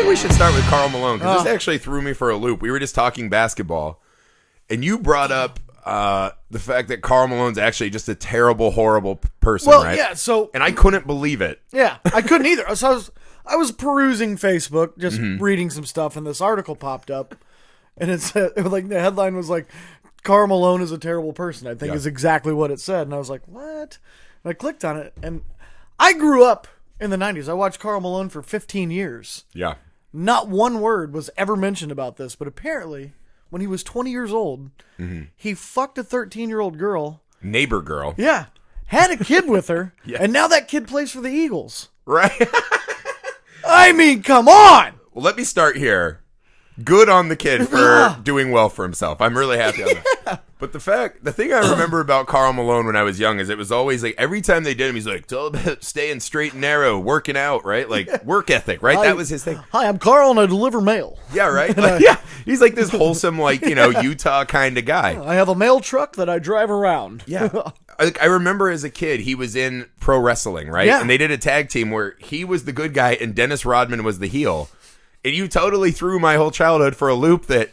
think we should start with Karl Malone, because this actually threw me for a loop. We were just talking basketball, and you brought up the fact that Karl Malone's actually just a terrible, horrible person, right? Yeah, so... And I couldn't believe it. Yeah, I couldn't either. So I was perusing Facebook, just reading some stuff, and this article popped up, and it said, like, the headline was like, Karl Malone is a terrible person, I think is exactly what it said. And I was like, what? And I clicked on it, and I grew up in the 90s. I watched Karl Malone for 15 years. Yeah. Not one word was ever mentioned about this, but apparently, when he was 20 years old, he fucked a 13-year-old girl. Neighbor girl. Yeah. Had a kid with her, and now that kid plays for the Eagles. Right. I mean, come on! Well, let me start here. Good on the kid for doing well for himself. I'm really happy on that. But the thing I remember about Karl Malone when I was young is it was always like every time they did him, he's like, it's all about staying straight and narrow, working out, right? Like work ethic, right? That was his thing. Hi, I'm Karl and I deliver mail. Yeah, right? Like, yeah. He's like this wholesome, like, Utah kind of guy. I have a mail truck that I drive around. Yeah. I remember as a kid, he was in pro wrestling, right? Yeah. And they did a tag team where he was the good guy and Dennis Rodman was the heel. And you totally threw my whole childhood for a loop that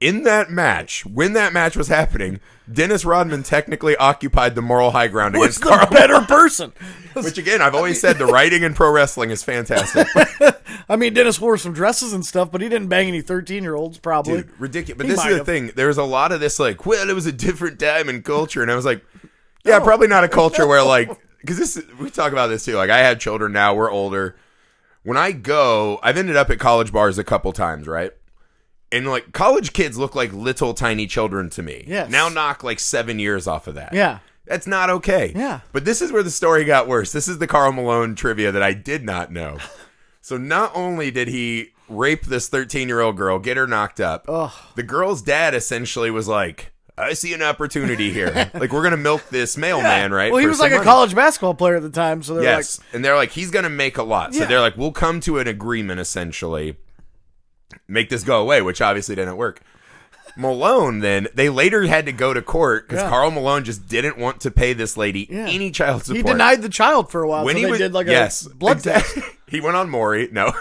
in that match, when that match was happening, Dennis Rodman technically occupied the moral high ground against Karl the better person. Which, again, I've always said the writing in pro wrestling is fantastic. I mean, Dennis wore some dresses and stuff, but he didn't bang any 13-year-olds, probably. Dude, ridiculous. But this is the thing. There's a lot of this, like, well, it was a different time and culture. And I was like, yeah, probably not a culture where, like, because we talk about this too. Like, I have children now. We're older. When I've ended up at college bars a couple times, right? And, like, college kids look like little tiny children to me. Yes. Now knock, like, 7 years off of that. Yeah. That's not okay. Yeah. But this is where the story got worse. This is the Karl Malone trivia that I did not know. So not only did he rape this 13-year-old girl, get her knocked up, the girl's dad essentially was like, I see an opportunity here. Like, we're going to milk this mailman, right? Well, he was like a college basketball player at the time. So they're like... And they're like, he's going to make a lot. So they're like, we'll come to an agreement, essentially. Make this go away, which obviously didn't work. Malone, then, they later had to go to court because Karl Malone just didn't want to pay this lady any child support. He denied the child for a while. When so he did like a blood test. He went on Maury. No.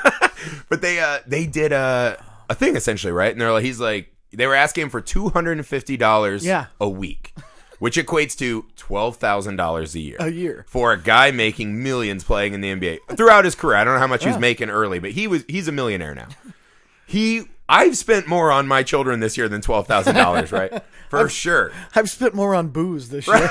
But they did a thing, essentially, right? And he's like, they were asking him for $250 a week, which equates to $12,000 a year. A year. For a guy making millions playing in the NBA throughout his career. I don't know how much he was making early, but he's a millionaire now. I've spent more on my children this year than $12,000, right? For sure. I've spent more on booze this year.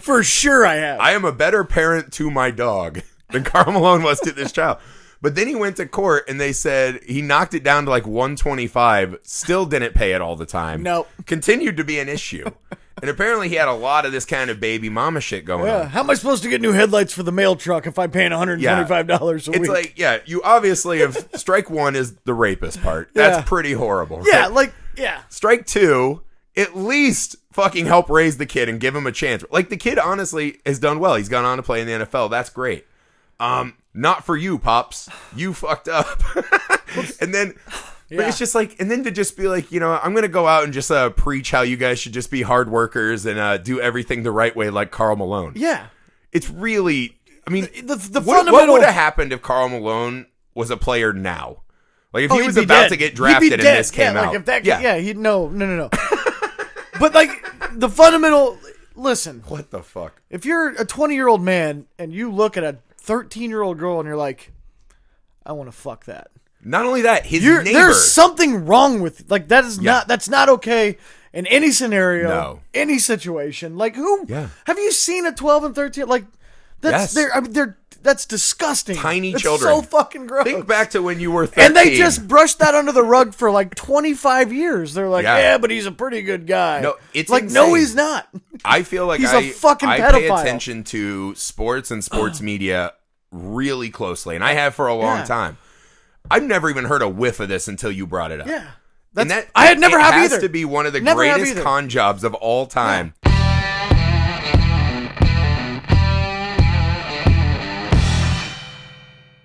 For sure I have. I am a better parent to my dog than Karl Malone was to this child. But then he went to court and they said he knocked it down to like 125, still didn't pay it all the time. Nope. Continued to be an issue. And apparently he had a lot of this kind of baby mama shit going on. How am I supposed to get new headlights for the mail truck if I'm paying $125 a week? It's like, you obviously have strike one is the rapist part. That's pretty horrible. Yeah, Strike two, at least fucking help raise the kid and give him a chance. Like, the kid honestly has done well. He's gone on to play in the NFL. That's great. Not for you, Pops. You fucked up. And then... But it's just like, and then to just be like, I'm going to go out and just preach how you guys should just be hard workers and do everything the right way like Karl Malone. Yeah. It's really, I mean, the fundamental... What would have happened if Karl Malone was a player now? Like, if he was about to get drafted and this came out. Like if that, he'd no. But like, the fundamental, listen. What the fuck? If you're a 20-year-old man and you look at a 13-year-old girl and you're like, I want to fuck that. Not only that, neighbor. There's something wrong with that is that's not okay in any scenario, any situation. Like who? Yeah. Have you seen a 12 and 13? Like that's that's disgusting. Tiny that's children. So fucking gross. Think back to when you were 13. And they just brushed that under the rug for like 25 years. They're like, but he's a pretty good guy. No, it's like, insane. no, he's not. I feel like he's a fucking pedophile. I pay attention to sports and sports media really closely, and I have for a long time. I've never even heard a whiff of this until you brought it up. Yeah. And I had never have either. It has to be one of the greatest con jobs of all time. Yeah.